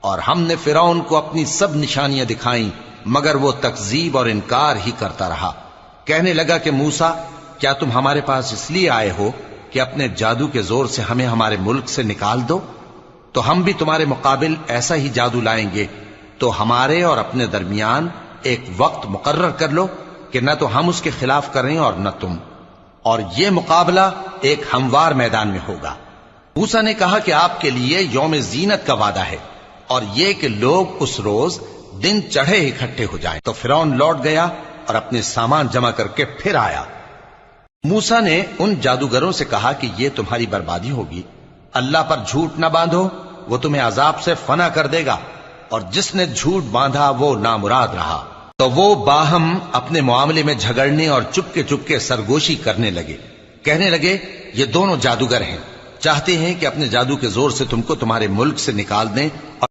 اور ہم نے فرعون کو اپنی سب نشانیاں دکھائیں مگر وہ تکذیب اور انکار ہی کرتا رہا۔ کہنے لگا کہ موسیٰ، کیا تم ہمارے پاس اس لیے آئے ہو کہ اپنے جادو کے زور سے ہمیں ہمارے ملک سے نکال دو؟ تو ہم بھی تمہارے مقابل ایسا ہی جادو لائیں گے، تو ہمارے اور اپنے درمیان ایک وقت مقرر کر لو کہ نہ تو ہم اس کے خلاف کریں اور نہ تم، اور یہ مقابلہ ایک ہموار میدان میں ہوگا۔ موسیٰ نے کہا کہ آپ کے لیے یوم زینت کا وعدہ ہے، اور یہ کہ لوگ اس روز دن چڑھے اکٹھے ہو جائیں۔ تو فرعون لوٹ گیا اور اپنے سامان جمع کر کے پھر آیا۔ موسیٰ نے ان جادوگروں سے کہا کہ یہ تمہاری بربادی ہوگی، اللہ پر جھوٹ نہ باندھو، وہ تمہیں عذاب سے فنا کر دے گا، اور جس نے جھوٹ باندھا وہ نامراد رہا۔ تو وہ باہم اپنے معاملے میں جھگڑنے اور چپکے سرگوشی کرنے لگے۔ کہنے لگے، یہ دونوں جادوگر ہیں، چاہتے ہیں کہ اپنے جادو کے زور سے تم کو تمہارے ملک سے نکال دیں اور